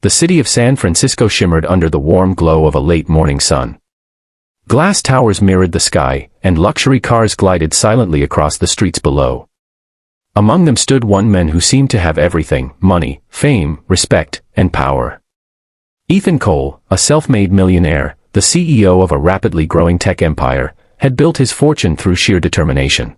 The city of San Francisco shimmered under the warm glow of a late morning sun. Glass towers mirrored the sky, and luxury cars glided silently across the streets below. Among them stood one man who seemed to have everything: money, fame, respect, and power. Ethan Cole, a self-made millionaire, the CEO of a rapidly growing tech empire, had built his fortune through sheer determination.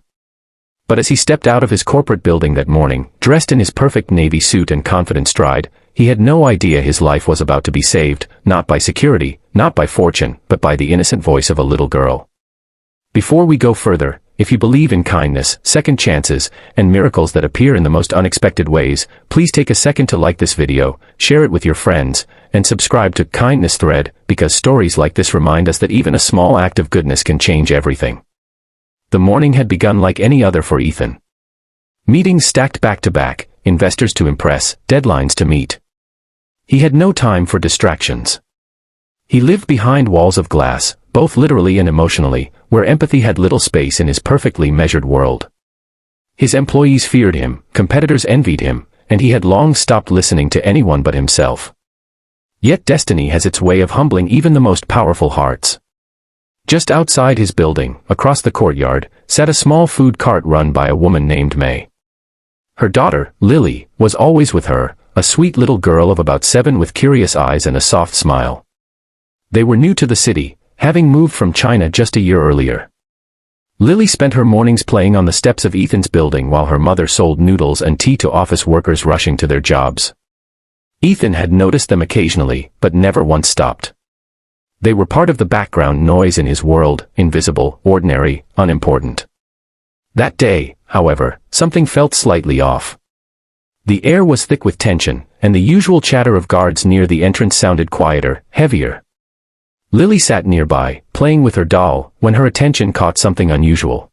But as he stepped out of his corporate building that morning, dressed in his perfect navy suit and confident stride, he had no idea his life was about to be saved, not by security, not by fortune, but by the innocent voice of a little girl. Before we go further, if you believe in kindness, second chances, and miracles that appear in the most unexpected ways, please take a second to like this video, share it with your friends, and subscribe to Kindness Thread, because stories like this remind us that even a small act of goodness can change everything. The morning had begun like any other for Ethan. Meetings stacked back to back, investors to impress, deadlines to meet. He had no time for distractions. He lived behind walls of glass, both literally and emotionally, where empathy had little space in his perfectly measured world. His employees feared him, competitors envied him, and he had long stopped listening to anyone but himself. Yet destiny has its way of humbling even the most powerful hearts. Just outside his building, across the courtyard, sat a small food cart run by a woman named May. Her daughter, Lily, was always with her, a sweet little girl of about 7 with curious eyes and a soft smile. They were new to the city, having moved from China just a year earlier. Lily spent her mornings playing on the steps of Ethan's building while her mother sold noodles and tea to office workers rushing to their jobs. Ethan had noticed them occasionally, but never once stopped. They were part of the background noise in his world, invisible, ordinary, unimportant. That day, however, something felt slightly off. The air was thick with tension, and the usual chatter of guards near the entrance sounded quieter, heavier. Lily sat nearby, playing with her doll, when her attention caught something unusual.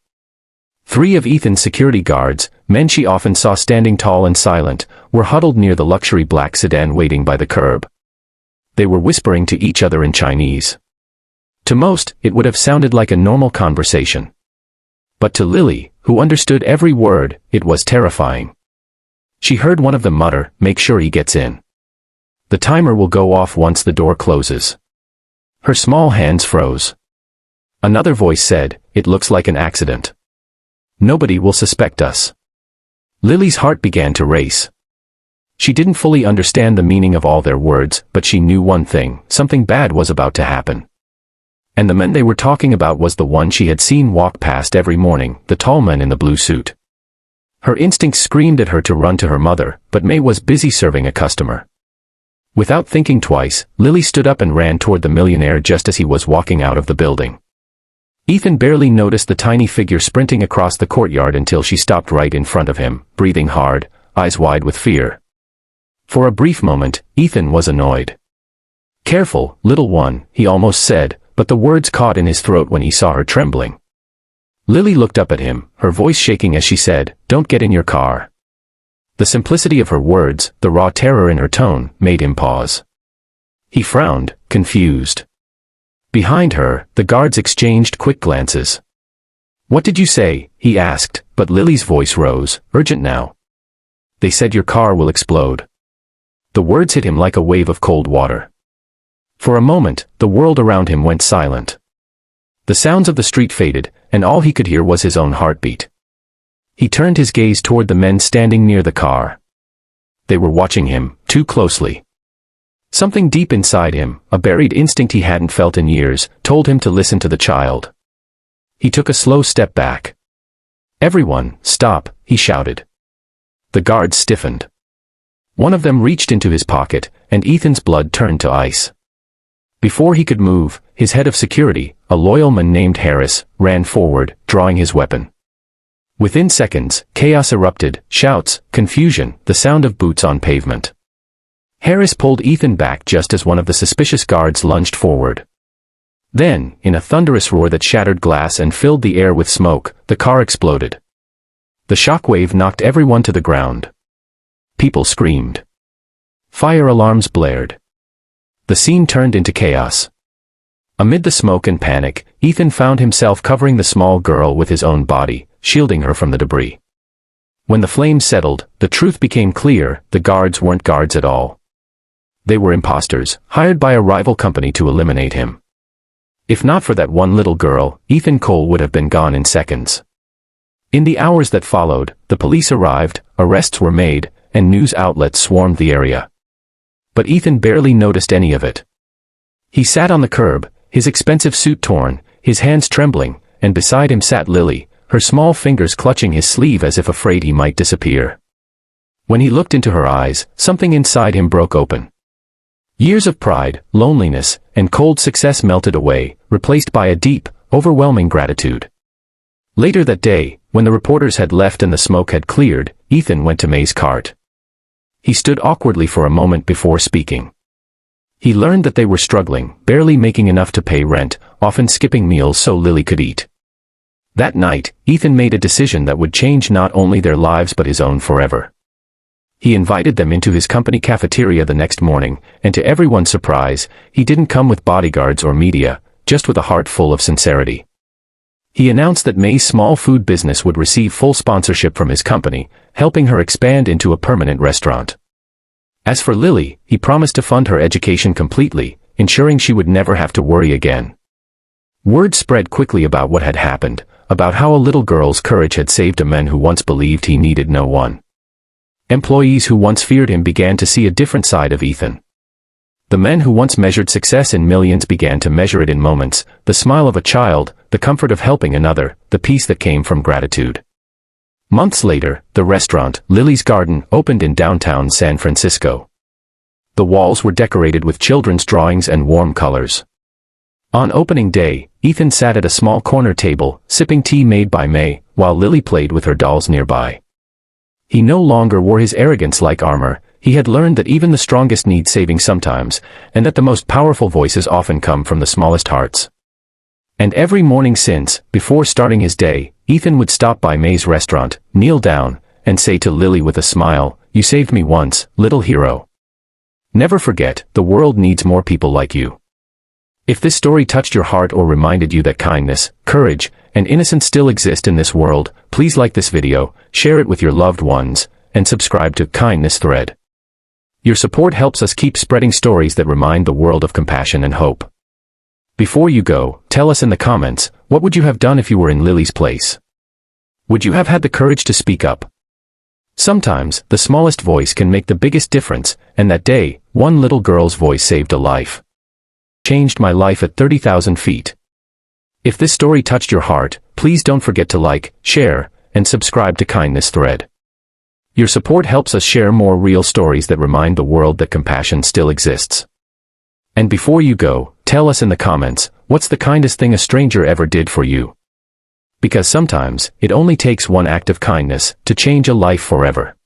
3 of Ethan's security guards, men she often saw standing tall and silent, were huddled near the luxury black sedan waiting by the curb. They were whispering to each other in Chinese. To most, it would have sounded like a normal conversation. But to Lily, who understood every word, it was terrifying. She heard one of them mutter, "Make sure he gets in. The timer will go off once the door closes." Her small hands froze. Another voice said, "It looks like an accident. Nobody will suspect us." Lily's heart began to race. She didn't fully understand the meaning of all their words, but she knew one thing: something bad was about to happen. And the man they were talking about was the one she had seen walk past every morning, the tall man in the blue suit. Her instincts screamed at her to run to her mother, but May was busy serving a customer. Without thinking twice, Lily stood up and ran toward the millionaire just as he was walking out of the building. Ethan barely noticed the tiny figure sprinting across the courtyard until she stopped right in front of him, breathing hard, eyes wide with fear. For a brief moment, Ethan was annoyed. "Careful, little one," he almost said, but the words caught in his throat when he saw her trembling. Lily looked up at him, her voice shaking as she said, "Don't get in your car." The simplicity of her words, the raw terror in her tone, made him pause. He frowned, confused. Behind her, the guards exchanged quick glances. "What did you say?" he asked, but Lily's voice rose, urgent now. "They said your car will explode." The words hit him like a wave of cold water. For a moment, the world around him went silent. The sounds of the street faded, and all he could hear was his own heartbeat. He turned his gaze toward the men standing near the car. They were watching him, too closely. Something deep inside him, a buried instinct he hadn't felt in years, told him to listen to the child. He took a slow step back. "Everyone, stop," he shouted. The guards stiffened. One of them reached into his pocket, and Ethan's blood turned to ice. Before he could move, his head of security, a loyal man named Harris, ran forward, drawing his weapon. Within seconds, chaos erupted, shouts, confusion, the sound of boots on pavement. Harris pulled Ethan back just as one of the suspicious guards lunged forward. Then, in a thunderous roar that shattered glass and filled the air with smoke, the car exploded. The shockwave knocked everyone to the ground. People screamed. Fire alarms blared. The scene turned into chaos. Amid the smoke and panic, Ethan found himself covering the small girl with his own body, shielding her from the debris. When the flames settled, the truth became clear: the guards weren't guards at all. They were imposters, hired by a rival company to eliminate him. If not for that one little girl, Ethan Cole would have been gone in seconds. In the hours that followed, the police arrived, arrests were made, and news outlets swarmed the area. But Ethan barely noticed any of it. He sat on the curb, his expensive suit torn, his hands trembling, and beside him sat Lily, her small fingers clutching his sleeve as if afraid he might disappear. When he looked into her eyes, something inside him broke open. Years of pride, loneliness, and cold success melted away, replaced by a deep, overwhelming gratitude. Later that day, when the reporters had left and the smoke had cleared, Ethan went to May's cart. He stood awkwardly for a moment before speaking. He learned that they were struggling, barely making enough to pay rent, often skipping meals so Lily could eat. That night, Ethan made a decision that would change not only their lives but his own forever. He invited them into his company cafeteria the next morning, and to everyone's surprise, he didn't come with bodyguards or media, just with a heart full of sincerity. He announced that May's small food business would receive full sponsorship from his company, helping her expand into a permanent restaurant. As for Lily, he promised to fund her education completely, ensuring she would never have to worry again. Word spread quickly about what had happened, about how a little girl's courage had saved a man who once believed he needed no one. Employees who once feared him began to see a different side of Ethan. The men who once measured success in millions began to measure it in moments, the smile of a child, the comfort of helping another, the peace that came from gratitude. Months later, the restaurant, Lily's Garden, opened in downtown San Francisco. The walls were decorated with children's drawings and warm colors. On opening day, Ethan sat at a small corner table, sipping tea made by May, while Lily played with her dolls nearby. He no longer wore his arrogance like armor. He had learned that even the strongest need saving sometimes, and that the most powerful voices often come from the smallest hearts. And every morning since, before starting his day, Ethan would stop by May's restaurant, kneel down, and say to Lily with a smile, "You saved me once, little hero. Never forget, the world needs more people like you." If this story touched your heart or reminded you that kindness, courage, and innocence still exist in this world, please like this video, share it with your loved ones, and subscribe to Kindness Thread. Your support helps us keep spreading stories that remind the world of compassion and hope. Before you go, tell us in the comments, what would you have done if you were in Lily's place? Would you have had the courage to speak up? Sometimes, the smallest voice can make the biggest difference, and that day, one little girl's voice saved a life. Changed my life at 30,000 feet. If this story touched your heart, please don't forget to like, share, and subscribe to Kindness Thread. Your support helps us share more real stories that remind the world that compassion still exists. And before you go, tell us in the comments, what's the kindest thing a stranger ever did for you? Because sometimes, it only takes one act of kindness to change a life forever.